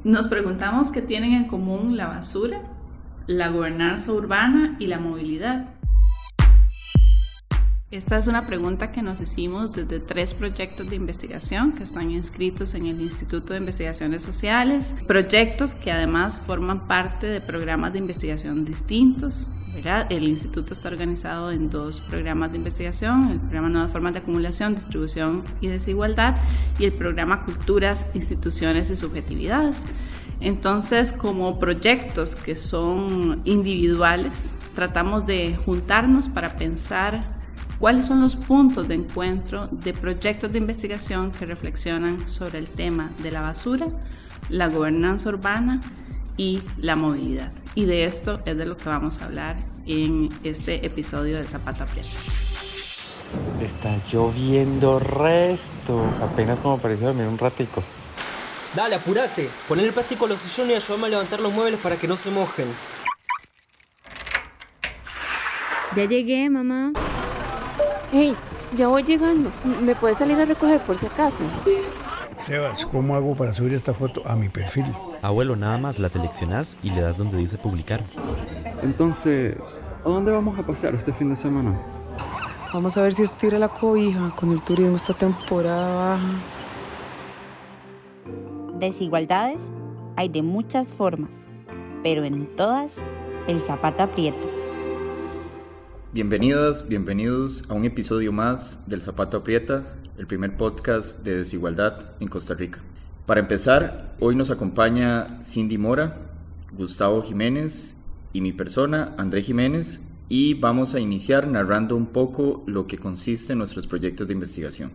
Nos preguntamos qué tienen en común la basura, la gobernanza urbana y la movilidad. Esta es una pregunta que nos hicimos desde 3 proyectos de investigación que están inscritos en el Instituto de Investigaciones Sociales, proyectos que además forman parte de programas de investigación distintos, ¿verdad? El instituto está organizado en 2 programas de investigación, el programa Nuevas Formas de Acumulación, Distribución y Desigualdad y el programa Culturas, Instituciones y Subjetividades. Entonces, como proyectos que son individuales, tratamos de juntarnos para pensar cuáles son los puntos de encuentro de proyectos de investigación que reflexionan sobre el tema de la basura, la gobernanza urbana y la movilidad. Y de esto es de lo que vamos a hablar en este episodio del Zapato Aprieto. Está lloviendo resto. Apenas como pareció dormir un ratico. Dale, apurate. Poner el plástico a los sillones y ayúdame a levantar los muebles para que no se mojen. Ya llegué, mamá. Hey, ya voy llegando. ¿Me puedes salir a recoger por si acaso? Sebas, ¿cómo hago para subir esta foto a mi perfil? Abuelo, nada más la seleccionás y le das donde dice publicar. Entonces, ¿a dónde vamos a pasear este fin de semana? Vamos a ver si estira la cobija con el turismo esta temporada baja. Desigualdades hay de muchas formas, pero en todas el zapato aprieta. Bienvenidas, bienvenidos a un episodio más del Zapato Aprieta, el primer podcast de desigualdad en Costa Rica. Para empezar, hoy nos acompaña Cindy Mora, Gustavo Jiménez y mi persona, André Jiménez, y vamos a iniciar narrando un poco lo que consiste en nuestros proyectos de investigación.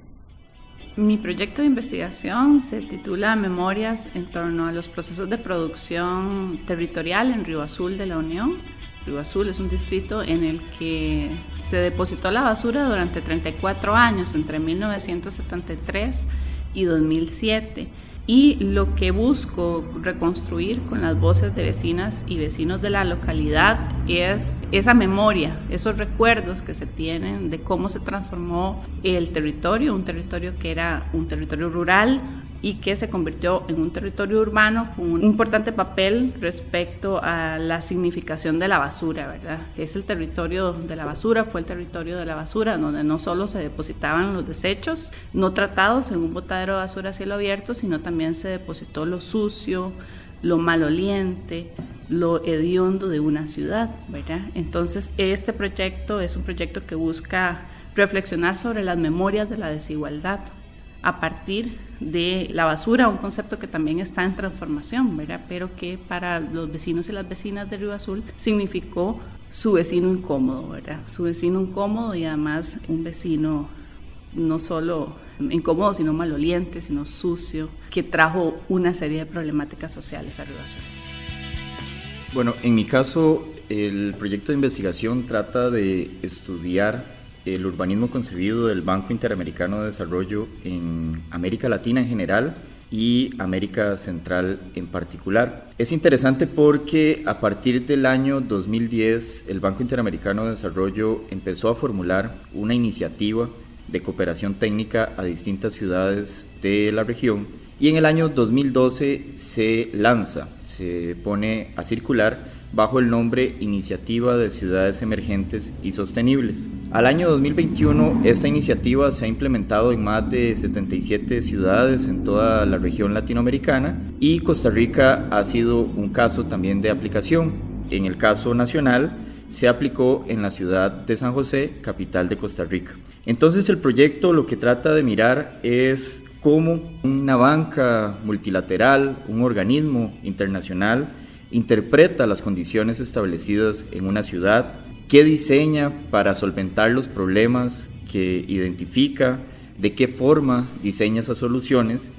Mi proyecto de investigación se titula Memorias en torno a los procesos de producción territorial en Río Azul de la Unión. Río Azul es un distrito en el que se depositó la basura durante 34 años, entre 1973 y 2007. Y lo que busco reconstruir con las voces de vecinas y vecinos de la localidad es esa memoria, esos recuerdos que se tienen de cómo se transformó el territorio, un territorio que era un territorio rural y que se convirtió en un territorio urbano con un importante papel respecto a la significación de la basura, ¿verdad? Es el territorio de la basura, fue el territorio de la basura donde no solo se depositaban los desechos no tratados en un botadero de basura a cielo abierto, sino también se depositó lo sucio, lo maloliente, lo hediondo de una ciudad, ¿verdad? Entonces este proyecto es un proyecto que busca reflexionar sobre las memorias de la desigualdad a partir de la basura, un concepto que también está en transformación, ¿verdad? Pero que para los vecinos y las vecinas de Río Azul significó su vecino incómodo, ¿verdad? Su vecino incómodo y además un vecino no solo incómodo, sino maloliente, sino sucio, que trajo una serie de problemáticas sociales a Río Azul. Bueno, en mi caso, el proyecto de investigación trata de estudiar el urbanismo concebido del Banco Interamericano de Desarrollo en América Latina en general y América Central en particular. Es interesante porque a partir del año 2010 el Banco Interamericano de Desarrollo empezó a formular una iniciativa de cooperación técnica a distintas ciudades de la región y en el año 2012 se pone a circular bajo el nombre Iniciativa de Ciudades Emergentes y Sostenibles. Al año 2021, esta iniciativa se ha implementado en más de 77 ciudades en toda la región latinoamericana y Costa Rica ha sido un caso también de aplicación. En el caso nacional, se aplicó en la ciudad de San José, capital de Costa Rica. Entonces el proyecto lo que trata de mirar es cómo una banca multilateral, un organismo internacional, interpreta las condiciones establecidas en una ciudad, qué diseña para solventar los problemas que identifica, de qué forma diseña esas soluciones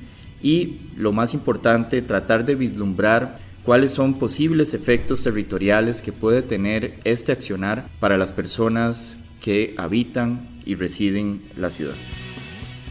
y, lo más importante, tratar de vislumbrar cuáles son posibles efectos territoriales que puede tener este accionar para las personas que habitan y residen la ciudad.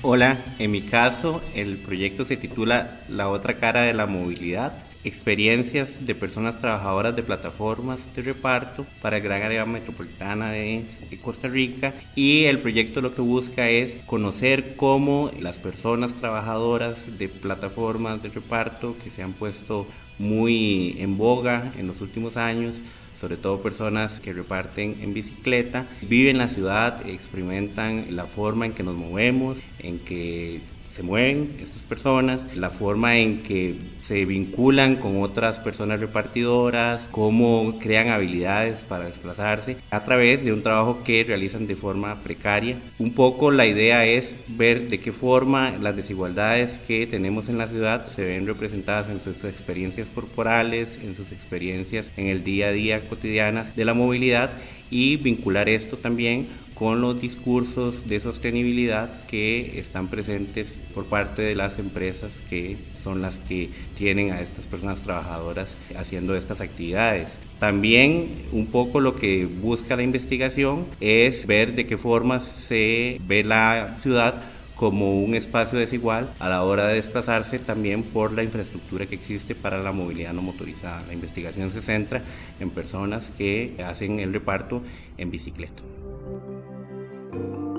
Hola, en mi caso el proyecto se titula La otra cara de la movilidad, experiencias de personas trabajadoras de plataformas de reparto para el gran área metropolitana de Costa Rica, y el proyecto lo que busca es conocer cómo las personas trabajadoras de plataformas de reparto que se han puesto muy en boga en los últimos años, sobre todo personas que reparten en bicicleta, viven la ciudad, experimentan la forma en que nos movemos, en que se mueven estas personas, la forma en que se vinculan con otras personas repartidoras, cómo crean habilidades para desplazarse a través de un trabajo que realizan de forma precaria. Un poco la idea es ver de qué forma las desigualdades que tenemos en la ciudad se ven representadas en sus experiencias corporales, en sus experiencias en el día a día cotidianas de la movilidad, y vincular esto también con los discursos de sostenibilidad que están presentes por parte de las empresas que son las que tienen a estas personas trabajadoras haciendo estas actividades. También un poco lo que busca la investigación es ver de qué forma se ve la ciudad como un espacio desigual a la hora de desplazarse, también por la infraestructura que existe para la movilidad no motorizada. La investigación se centra en personas que hacen el reparto en bicicleta.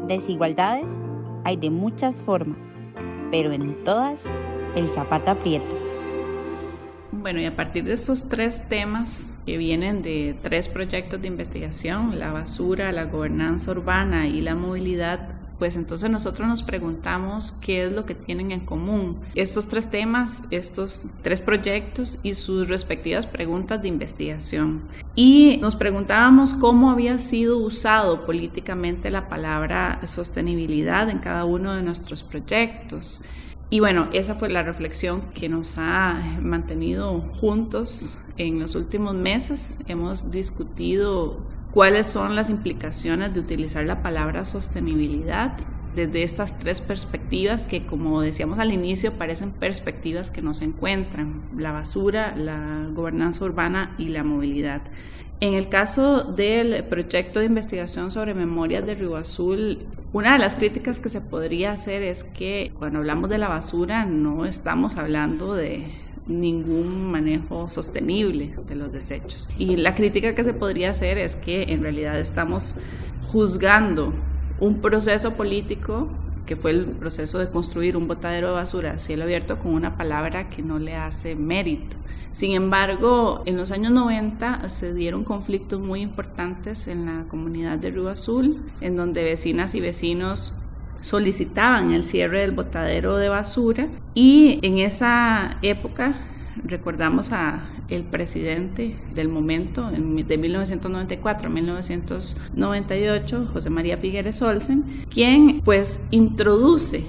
Desigualdades hay de muchas formas, pero en todas el zapato aprieta. Bueno, y a partir de estos 3 temas que vienen de 3 proyectos de investigación, la basura, la gobernanza urbana y la movilidad, pues entonces nosotros nos preguntamos qué es lo que tienen en común estos 3 temas, estos 3 proyectos y sus respectivas preguntas de investigación. Y nos preguntábamos cómo había sido usado políticamente la palabra sostenibilidad en cada uno de nuestros proyectos. Y bueno, esa fue la reflexión que nos ha mantenido juntos en los últimos meses. Hemos discutido cuáles son las implicaciones de utilizar la palabra sostenibilidad desde estas 3 perspectivas que, como decíamos al inicio, parecen perspectivas que no se encuentran: la basura, la gobernanza urbana y la movilidad. En el caso del proyecto de investigación sobre memorias de Río Azul, una de las críticas que se podría hacer es que cuando hablamos de la basura no estamos hablando de ningún manejo sostenible de los desechos. Y la crítica que se podría hacer es que en realidad estamos juzgando un proceso político que fue el proceso de construir un botadero de basura a cielo abierto con una palabra que no le hace mérito. Sin embargo, en los años 90 se dieron conflictos muy importantes en la comunidad de Río Azul, en donde vecinas y vecinos solicitaban el cierre del botadero de basura, y en esa época recordamos a el presidente del momento, de 1994 a 1998, José María Figueres Olsen, quien pues introduce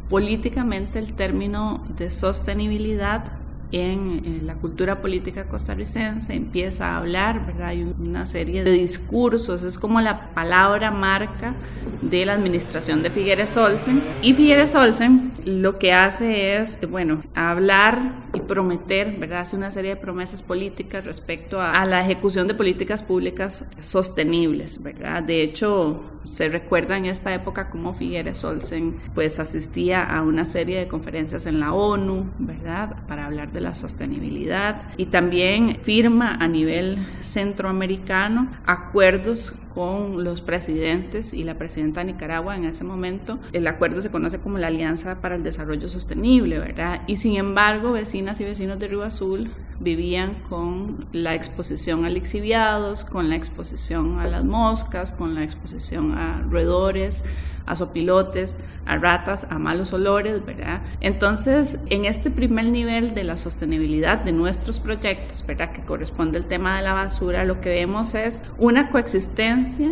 políticamente el término de sostenibilidad en la cultura política costarricense. Empieza a hablar, ¿verdad? Hay una serie de discursos, es como la palabra marca de la administración de Figueres Olsen. Y Figueres Olsen lo que hace es, bueno, hablar y prometer, ¿verdad? Hace una serie de promesas políticas respecto a la ejecución de políticas públicas sostenibles, ¿verdad? De hecho, se recuerda en esta época cómo Figueres Olsen pues asistía a una serie de conferencias en la ONU, ¿verdad? Para hablar de la sostenibilidad, y también firma a nivel centroamericano acuerdos con los presidentes y la presidenta de Nicaragua en ese momento. El acuerdo se conoce como la Alianza para el Desarrollo Sostenible, ¿verdad? Y sin embargo, vecinas y vecinos de Río Azul vivían con la exposición a lixiviados, con la exposición a las moscas, con la exposición a roedores, a sopilotes, a ratas, a malos olores, ¿verdad? Entonces, en este primer nivel de la sostenibilidad de nuestros proyectos, ¿verdad?, que corresponde al tema de la basura, lo que vemos es una coexistencia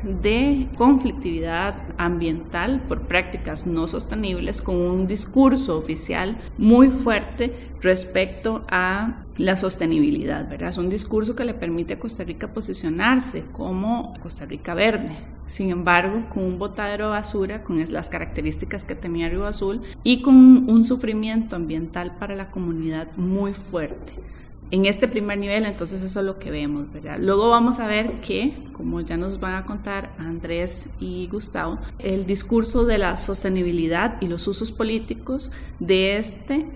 de conflictividad ambiental por prácticas no sostenibles con un discurso oficial muy fuerte respecto a la sostenibilidad, ¿verdad? Es un discurso que le permite a Costa Rica posicionarse como Costa Rica verde. Sin embargo, con un botadero de basura, con las características que tenía Río Azul y con un sufrimiento ambiental para la comunidad muy fuerte. En este primer nivel, entonces eso es lo que vemos, ¿verdad? Luego vamos a ver que, como ya nos van a contar Andrés y Gustavo, el discurso de la sostenibilidad y los usos políticos de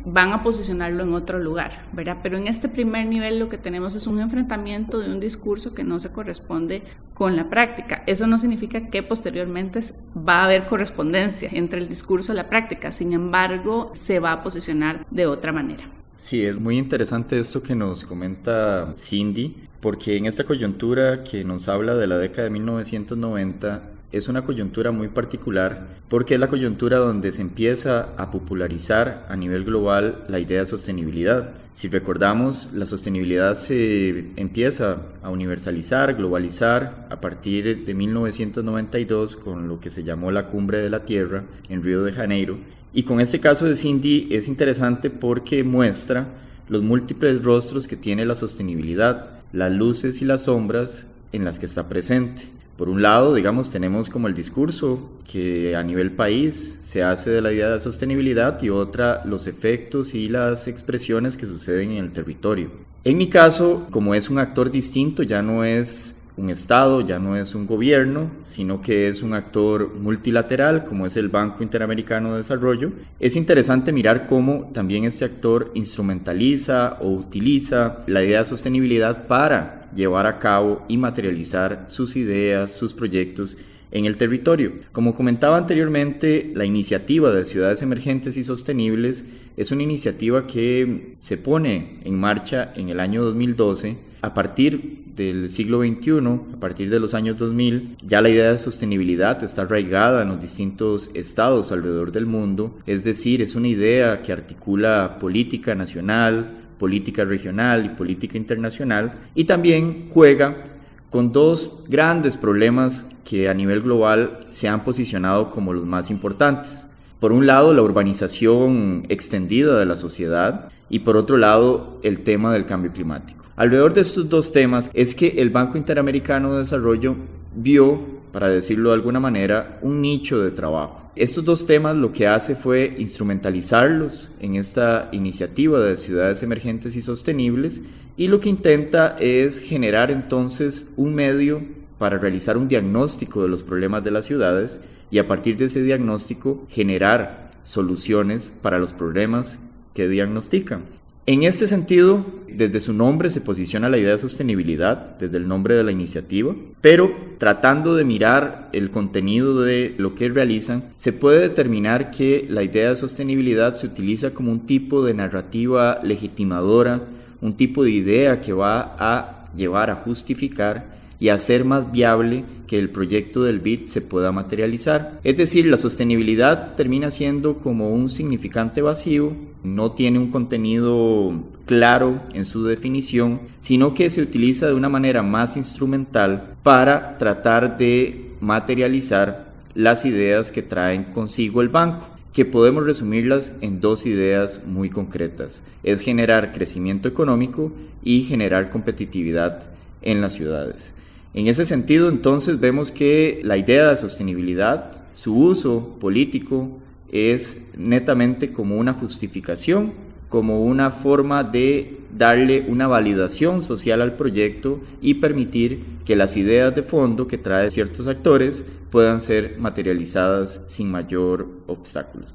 van a posicionarlo en otro lugar, ¿verdad? Pero en este primer nivel lo que tenemos es un enfrentamiento de un discurso que no se corresponde con la práctica. Eso no significa que posteriormente va a haber correspondencia entre el discurso y la práctica, sin embargo, se va a posicionar de otra manera. Sí, es muy interesante esto que nos comenta Cindy, porque en esta coyuntura que nos habla de la década de 1990, es una coyuntura muy particular porque es la coyuntura donde se empieza a popularizar a nivel global la idea de sostenibilidad. Si recordamos, la sostenibilidad se empieza a universalizar, globalizar a partir de 1992 con lo que se llamó la Cumbre de la Tierra en Río de Janeiro. Y con este caso de Cindy es interesante porque muestra los múltiples rostros que tiene la sostenibilidad, las luces y las sombras en las que está presente. Por un lado, digamos, tenemos como el discurso que a nivel país se hace de la idea de sostenibilidad y otra, los efectos y las expresiones que suceden en el territorio. En mi caso, como es un actor distinto, ya no es un Estado, ya no es un gobierno, sino que es un actor multilateral, como es el Banco Interamericano de Desarrollo, es interesante mirar cómo también este actor instrumentaliza o utiliza la idea de sostenibilidad para llevar a cabo y materializar sus ideas, sus proyectos en el territorio. Como comentaba anteriormente, la iniciativa de Ciudades Emergentes y Sostenibles es una iniciativa que se pone en marcha en el año 2012. A partir del siglo XXI, a partir de los años 2000, ya la idea de sostenibilidad está arraigada en los distintos estados alrededor del mundo, es decir, es una idea que articula política nacional, política regional y política internacional, y también juega con dos grandes problemas que a nivel global se han posicionado como los más importantes. Por un lado, la urbanización extendida de la sociedad y por otro lado, el tema del cambio climático. Alrededor de estos dos temas es que el Banco Interamericano de Desarrollo vio, para decirlo de alguna manera, un nicho de trabajo. Estos dos temas lo que hace fue instrumentalizarlos en esta iniciativa de Ciudades Emergentes y Sostenibles y lo que intenta es generar entonces un medio para realizar un diagnóstico de los problemas de las ciudades y a partir de ese diagnóstico generar soluciones para los problemas que diagnostican. En este sentido, desde su nombre se posiciona la idea de sostenibilidad, desde el nombre de la iniciativa, pero tratando de mirar el contenido de lo que realizan, se puede determinar que la idea de sostenibilidad se utiliza como un tipo de narrativa legitimadora, un tipo de idea que va a llevar a justificar y hacer más viable que el proyecto del BID se pueda materializar. Es decir, la sostenibilidad termina siendo como un significante vacío, no tiene un contenido claro en su definición, sino que se utiliza de una manera más instrumental para tratar de materializar las ideas que traen consigo el banco, que podemos resumirlas en dos ideas muy concretas: es generar crecimiento económico y generar competitividad en las ciudades. En ese sentido, entonces, vemos que la idea de sostenibilidad, su uso político, es netamente como una justificación, como una forma de darle una validación social al proyecto y permitir que las ideas de fondo que traen ciertos actores puedan ser materializadas sin mayor obstáculos.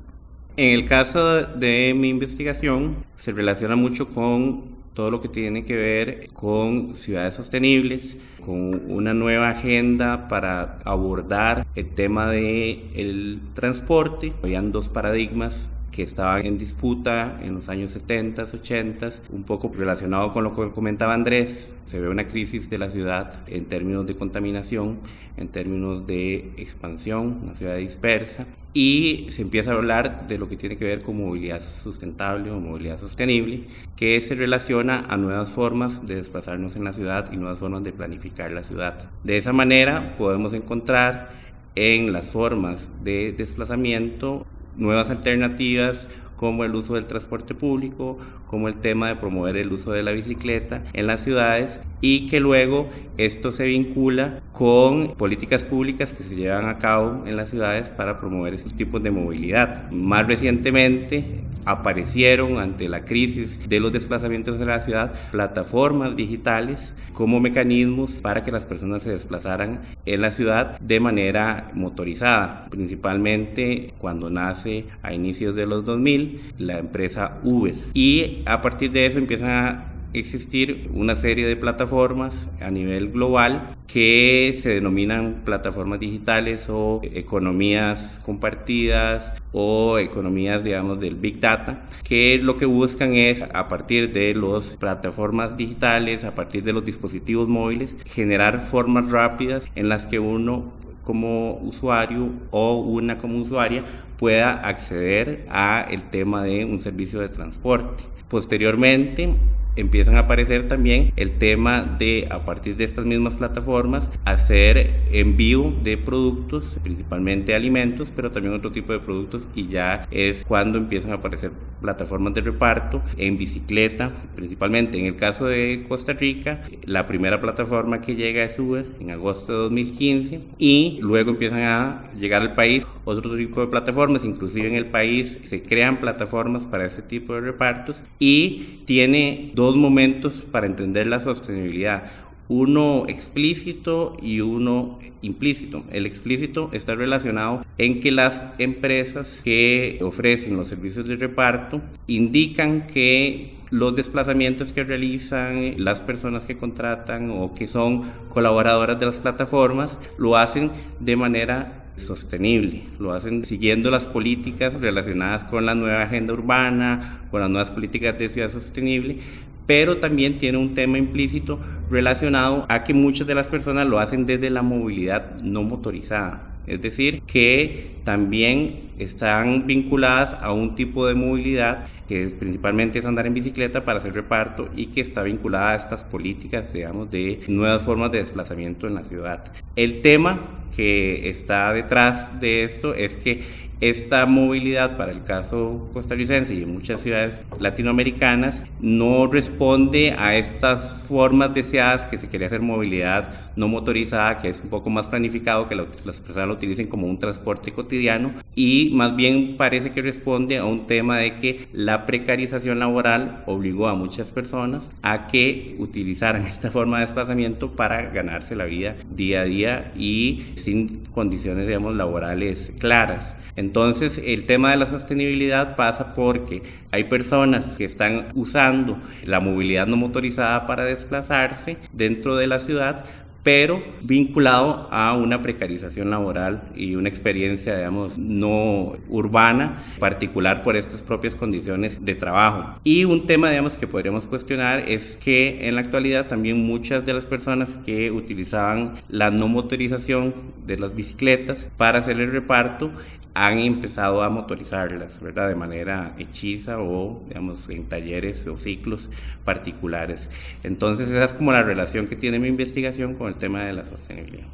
En el caso de mi investigación, se relaciona mucho con todo lo que tiene que ver con ciudades sostenibles, con una nueva agenda para abordar el tema del transporte. Habían dos paradigmas que estaban en disputa en los años 70, 80, un poco relacionado con lo que comentaba Andrés. Se ve una crisis de la ciudad en términos de contaminación, en términos de expansión, una ciudad dispersa, y se empieza a hablar de lo que tiene que ver con movilidad sustentable o movilidad sostenible, que se relaciona a nuevas formas de desplazarnos en la ciudad y nuevas formas de planificar la ciudad. De esa manera podemos encontrar en las formas de desplazamiento nuevas alternativas como el uso del transporte público, como el tema de promover el uso de la bicicleta en las ciudades, y que luego esto se vincula con políticas públicas que se llevan a cabo en las ciudades para promover estos tipos de movilidad. Más recientemente aparecieron, ante la crisis de los desplazamientos de la ciudad, plataformas digitales como mecanismos para que las personas se desplazaran en la ciudad de manera motorizada, principalmente cuando nace a inicios de los 2000 la empresa Uber, y a partir de eso empiezan a existir una serie de plataformas a nivel global que se denominan plataformas digitales o economías compartidas o economías, digamos, del Big Data, que lo que buscan es, a partir de las plataformas digitales, a partir de los dispositivos móviles, generar formas rápidas en las que uno como usuario o una como usuaria pueda acceder a el tema de un servicio de transporte. Posteriormente empiezan a aparecer también el tema de, a partir de estas mismas plataformas, hacer envío de productos, principalmente alimentos, pero también otro tipo de productos, y ya es cuando empiezan a aparecer plataformas de reparto en bicicleta, principalmente. En el caso de Costa Rica, la primera plataforma que llega es Uber en agosto de 2015, y luego empiezan a llegar al país otro tipo de plataformas. Inclusive en el país se crean plataformas para ese tipo de repartos, y tiene dos momentos para entender la sostenibilidad: uno explícito y uno implícito. El explícito está relacionado en que las empresas que ofrecen los servicios de reparto indican que los desplazamientos que realizan, las personas que contratan o que son colaboradoras de las plataformas, lo hacen de manera sostenible, lo hacen siguiendo las políticas relacionadas con la nueva agenda urbana, con las nuevas políticas de ciudad sostenible, pero también tiene un tema implícito relacionado a que muchas de las personas lo hacen desde la movilidad no motorizada. Es decir, que también están vinculadas a un tipo de movilidad que principalmente es andar en bicicleta para hacer reparto, y que está vinculada a estas políticas, digamos, de nuevas formas de desplazamiento en la ciudad. El tema que está detrás de esto es que esta movilidad, para el caso costarricense y en muchas ciudades latinoamericanas, no responde a estas formas deseadas que se quería hacer movilidad no motorizada, que es un poco más planificado, que las personas lo utilicen como un transporte cotidiano, y más bien parece que responde a un tema de que la precarización laboral obligó a muchas personas a que utilizaran esta forma de desplazamiento para ganarse la vida día a día y sin condiciones, digamos, laborales claras. Entonces, el tema de la sostenibilidad pasa porque hay personas que están usando la movilidad no motorizada para desplazarse dentro de la ciudad, pero vinculado a una precarización laboral y una experiencia, digamos, no urbana, particular por estas propias condiciones de trabajo. Y un tema, digamos, que podríamos cuestionar es que en la actualidad también muchas de las personas que utilizaban la no motorización de las bicicletas para hacer el reparto han empezado a motorizarlas, ¿verdad?, de manera hechiza o, digamos, en talleres o ciclos particulares. Entonces, esa es como la relación que tiene mi investigación con el tema de la sostenibilidad.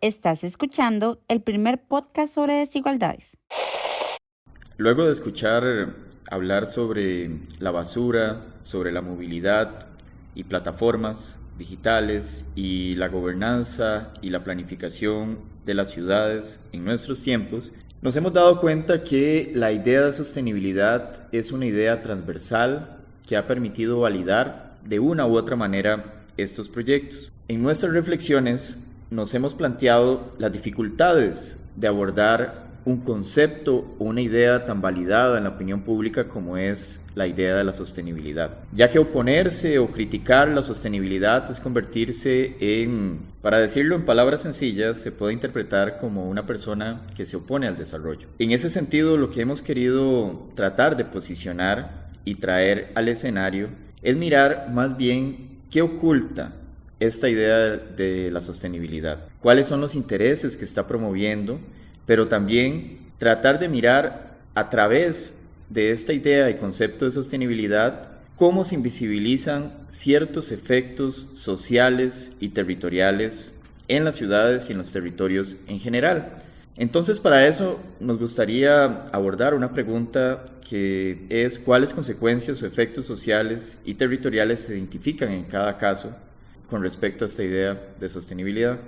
Estás escuchando el primer podcast sobre desigualdades. Luego de escuchar hablar sobre la basura, sobre la movilidad y plataformas digitales y la gobernanza y la planificación de las ciudades en nuestros tiempos, nos hemos dado cuenta que la idea de sostenibilidad es una idea transversal que ha permitido validar de una u otra manera estos proyectos. En nuestras reflexiones nos hemos planteado las dificultades de abordar un concepto o una idea tan validada en la opinión pública como es la idea de la sostenibilidad, ya que oponerse o criticar la sostenibilidad es convertirse en, para decirlo en palabras sencillas, se puede interpretar como una persona que se opone al desarrollo. En ese sentido, lo que hemos querido tratar de posicionar y traer al escenario es mirar más bien qué oculta esta idea de la sostenibilidad, cuáles son los intereses que está promoviendo, pero también tratar de mirar a través de esta idea y concepto de sostenibilidad cómo se invisibilizan ciertos efectos sociales y territoriales en las ciudades y en los territorios en general. Entonces, para eso nos gustaría abordar una pregunta que es cuáles consecuencias o efectos sociales y territoriales se identifican en cada caso con respecto a esta idea de sostenibilidad.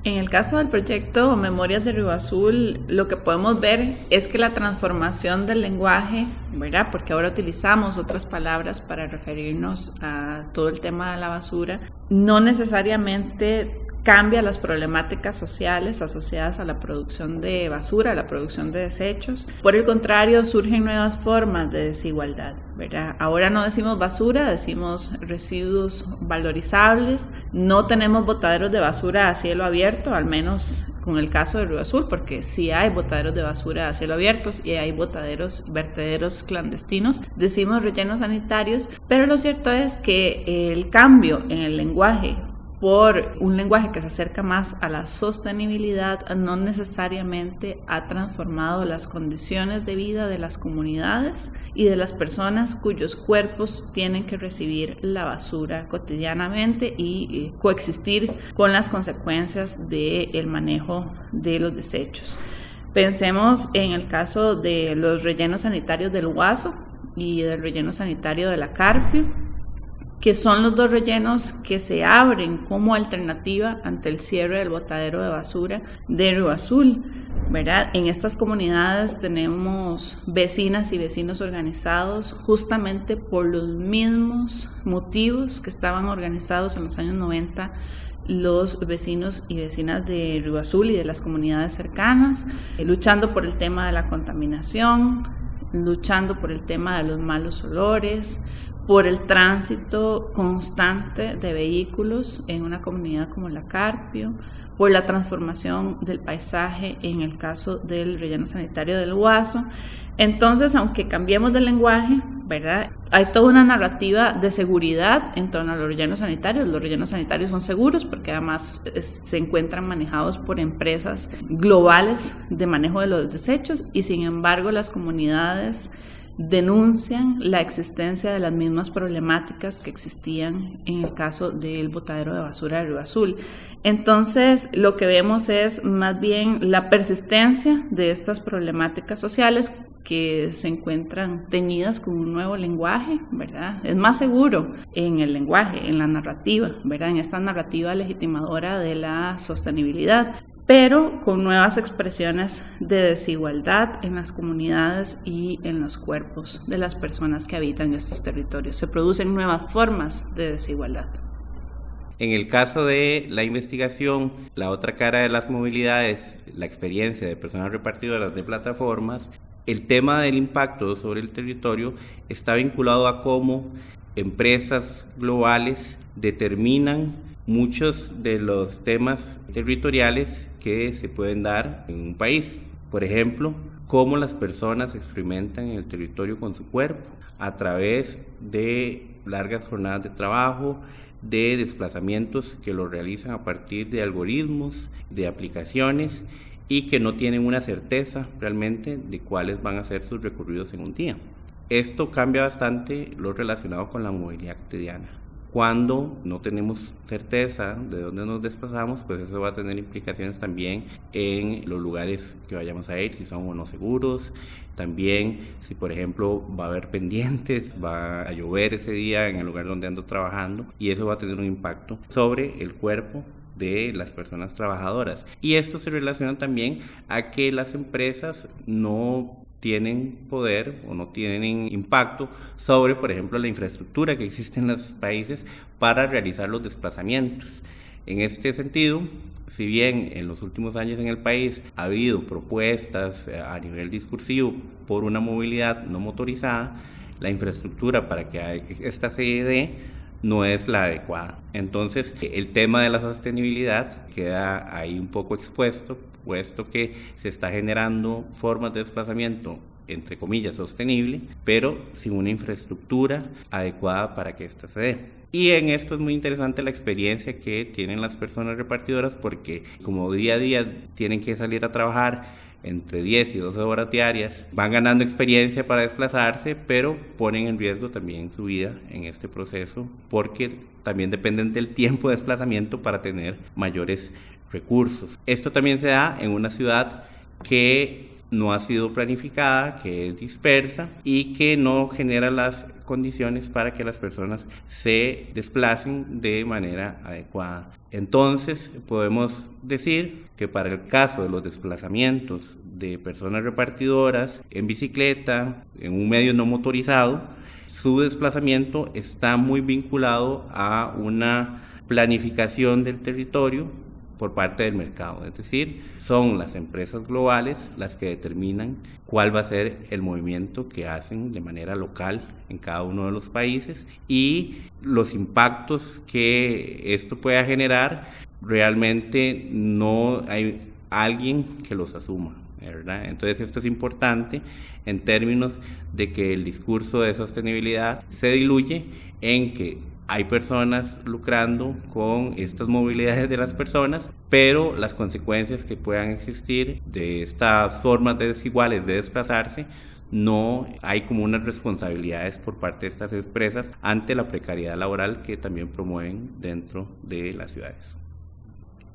En el caso del proyecto Memorias de Río Azul, lo que podemos ver es que la transformación del lenguaje, ¿verdad? Porque ahora utilizamos otras palabras para referirnos a todo el tema de la basura, no necesariamente cambia las problemáticas sociales asociadas a la producción de basura, a la producción de desechos. Por el contrario, surgen nuevas formas de desigualdad, ¿verdad? Ahora no decimos basura, decimos residuos valorizables. No tenemos botaderos de basura a cielo abierto, al menos con el caso de Río Azul, porque sí hay botaderos de basura a cielo abierto y hay vertederos clandestinos. Decimos rellenos sanitarios, pero lo cierto es que el cambio en el lenguaje por un lenguaje que se acerca más a la sostenibilidad no necesariamente ha transformado las condiciones de vida de las comunidades y de las personas cuyos cuerpos tienen que recibir la basura cotidianamente y coexistir con las consecuencias del manejo de los desechos. Pensemos en el caso de los rellenos sanitarios del Guaso y del relleno sanitario de la Carpio, que son los dos rellenos que se abren como alternativa ante el cierre del botadero de basura de Río Azul, ¿verdad? En estas comunidades tenemos vecinas y vecinos organizados justamente por los mismos motivos que estaban organizados en los años 90 los vecinos y vecinas de Río Azul y de las comunidades cercanas, luchando por el tema de la contaminación, luchando por el tema de los malos olores, por el tránsito constante de vehículos en una comunidad como la Carpio, por la transformación del paisaje en el caso del relleno sanitario del Guaso. Entonces, aunque cambiemos de lenguaje, ¿verdad?, hay toda una narrativa de seguridad en torno a los rellenos sanitarios. Los rellenos sanitarios son seguros porque además se encuentran manejados por empresas globales de manejo de los desechos y sin embargo las comunidades denuncian la existencia de las mismas problemáticas que existían en el caso del botadero de basura de Río Azul. Entonces, lo que vemos es más bien la persistencia de estas problemáticas sociales que se encuentran teñidas con un nuevo lenguaje, ¿verdad? Es más seguro en el lenguaje, en la narrativa, ¿verdad? En esta narrativa legitimadora de la sostenibilidad, pero con nuevas expresiones de desigualdad en las comunidades y en los cuerpos de las personas que habitan estos territorios. Se producen nuevas formas de desigualdad. En el caso de la investigación, la otra cara de las movilidades, la experiencia de personas repartidoras de plataformas, el tema del impacto sobre el territorio está vinculado a cómo empresas globales determinan muchos de los temas territoriales que se pueden dar en un país. Por ejemplo, cómo las personas experimentan el territorio con su cuerpo a través de largas jornadas de trabajo, de desplazamientos que lo realizan a partir de algoritmos, de aplicaciones y que no tienen una certeza realmente de cuáles van a ser sus recorridos en un día. Esto cambia bastante lo relacionado con la movilidad cotidiana. Cuando no tenemos certeza de dónde nos desplazamos, pues eso va a tener implicaciones también en los lugares que vayamos a ir, si son o no seguros. También si, por ejemplo, va a haber pendientes, va a llover ese día en el lugar donde ando trabajando, y eso va a tener un impacto sobre el cuerpo de las personas trabajadoras. Y esto se relaciona también a que las empresas no tienen poder o no tienen impacto sobre, por ejemplo, la infraestructura que existe en los países para realizar los desplazamientos. En este sentido, si bien en los últimos años en el país ha habido propuestas a nivel discursivo por una movilidad no motorizada, la infraestructura para que esta se dé no es la adecuada. Entonces, el tema de la sostenibilidad queda ahí un poco expuesto, puesto que se está generando formas de desplazamiento, entre comillas, sostenible, pero sin una infraestructura adecuada para que ésta se dé. Y en esto es muy interesante la experiencia que tienen las personas repartidoras, porque como día a día tienen que salir a trabajar entre 10 y 12 horas diarias, van ganando experiencia para desplazarse, pero ponen en riesgo también su vida en este proceso, porque también dependen del tiempo de desplazamiento para tener mayores recursos. Esto también se da en una ciudad que no ha sido planificada, que es dispersa y que no genera las condiciones para que las personas se desplacen de manera adecuada. Entonces, podemos decir que para el caso de los desplazamientos de personas repartidoras en bicicleta, en un medio no motorizado, su desplazamiento está muy vinculado a una planificación del territorio por parte del mercado, es decir, son las empresas globales las que determinan cuál va a ser el movimiento que hacen de manera local en cada uno de los países y los impactos que esto pueda generar, realmente no hay alguien que los asuma, ¿verdad? Entonces esto es importante en términos de que el discurso de sostenibilidad se diluye en que hay personas lucrando con estas movilidades de las personas, pero las consecuencias que puedan existir de estas formas desiguales de desplazarse, no hay como unas responsabilidades por parte de estas empresas ante la precariedad laboral que también promueven dentro de las ciudades.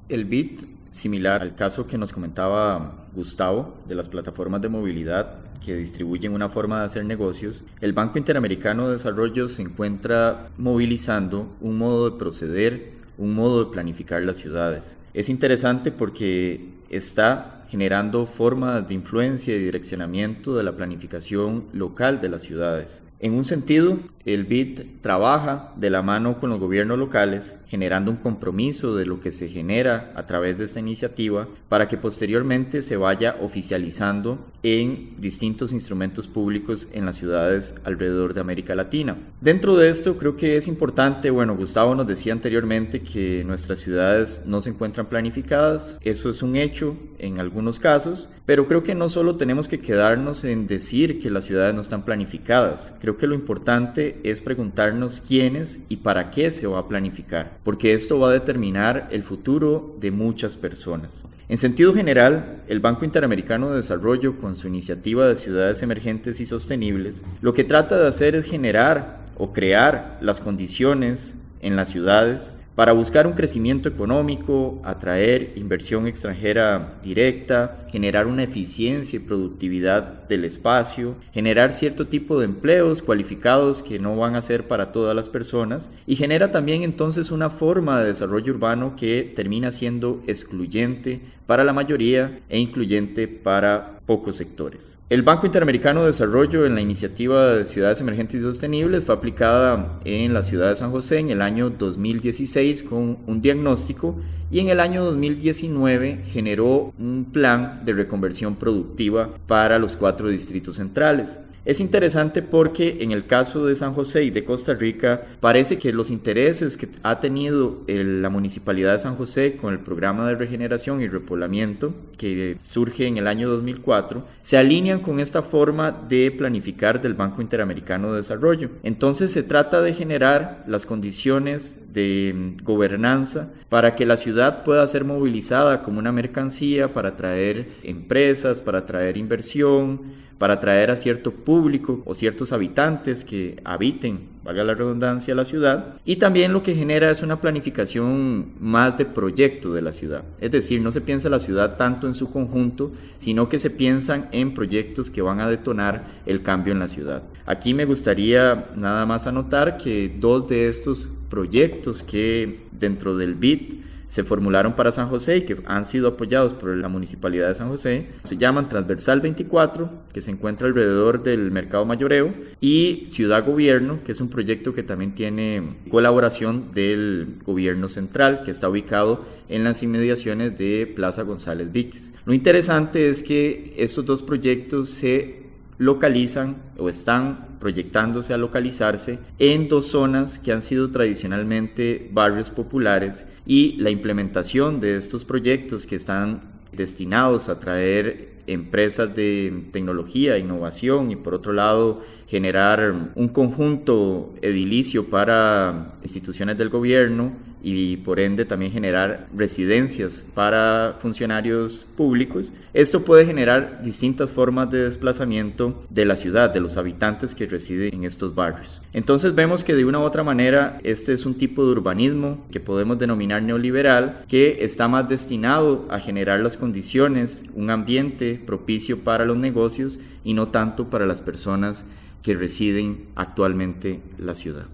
El BID, similar al caso que nos comentaba Gustavo de las plataformas de movilidad que distribuyen una forma de hacer negocios, el Banco Interamericano de Desarrollo se encuentra movilizando un modo de proceder, un modo de planificar las ciudades. Es interesante porque está generando formas de influencia y direccionamiento de la planificación local de las ciudades. En un sentido, el BID trabaja de la mano con los gobiernos locales, generando un compromiso de lo que se genera a través de esta iniciativa para que posteriormente se vaya oficializando en distintos instrumentos públicos en las ciudades alrededor de América Latina. Dentro de esto creo que es importante, Gustavo nos decía anteriormente que nuestras ciudades no se encuentran planificadas, eso es un hecho en algunos casos, pero creo que no solo tenemos que quedarnos en decir que las ciudades no están planificadas, creo que lo importante es preguntarnos quiénes y para qué se va a planificar, porque esto va a determinar el futuro de muchas personas. En sentido general, el Banco Interamericano de Desarrollo, con su iniciativa de ciudades emergentes y sostenibles, lo que trata de hacer es generar o crear las condiciones en las ciudades para buscar un crecimiento económico, atraer inversión extranjera directa, generar una eficiencia y productividad del espacio, generar cierto tipo de empleos cualificados que no van a ser para todas las personas y genera también entonces una forma de desarrollo urbano que termina siendo excluyente para la mayoría e incluyente para pocos sectores. El Banco Interamericano de Desarrollo en la iniciativa de Ciudades Emergentes y Sostenibles fue aplicada en la ciudad de San José en el año 2016 con un diagnóstico y en el año 2019 generó un plan de reconversión productiva para los 4 distritos centrales. Es interesante porque en el caso de San José y de Costa Rica parece que los intereses que ha tenido la Municipalidad de San José con el programa de regeneración y repoblamiento que surge en el año 2004 se alinean con esta forma de planificar del Banco Interamericano de Desarrollo. Entonces se trata de generar las condiciones de gobernanza para que la ciudad pueda ser movilizada como una mercancía para atraer empresas, para atraer inversión, para atraer a cierto público o ciertos habitantes que habiten, valga la redundancia, la ciudad, y también lo que genera es una planificación más de proyecto de la ciudad, es decir, no se piensa la ciudad tanto en su conjunto, sino que se piensan en proyectos que van a detonar el cambio en la ciudad. Aquí me gustaría nada más anotar que 2 de estos proyectos que dentro del BID se formularon para San José y que han sido apoyados por la Municipalidad de San José. Se llaman Transversal 24, que se encuentra alrededor del Mercado Mayoreo, y Ciudad Gobierno, que es un proyecto que también tiene colaboración del gobierno central, que está ubicado en las inmediaciones de Plaza González Víquez. Lo interesante es que estos 2 proyectos se localizan o están proyectándose a localizarse en 2 zonas que han sido tradicionalmente barrios populares, y la implementación de estos proyectos que están destinados a traer empresas de tecnología, innovación y por otro lado generar un conjunto edilicio para instituciones del gobierno y por ende también generar residencias para funcionarios públicos, esto puede generar distintas formas de desplazamiento de la ciudad, de los habitantes que residen en estos barrios. Entonces vemos que de una u otra manera este es un tipo de urbanismo que podemos denominar neoliberal, que está más destinado a generar las condiciones, un ambiente propicio para los negocios y no tanto para las personas que residen actualmente en la ciudad.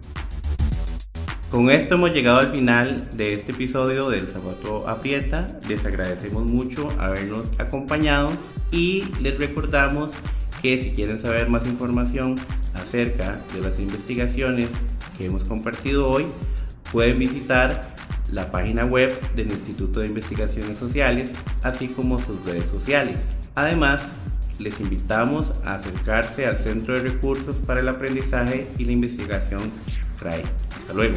Con esto hemos llegado al final de este episodio del Zapato Aprieta. Les agradecemos mucho habernos acompañado y les recordamos que si quieren saber más información acerca de las investigaciones que hemos compartido hoy, pueden visitar la página web del Instituto de Investigaciones Sociales, así como sus redes sociales. Además, les invitamos a acercarse al Centro de Recursos para el Aprendizaje y la Investigación CRAE. Hasta luego.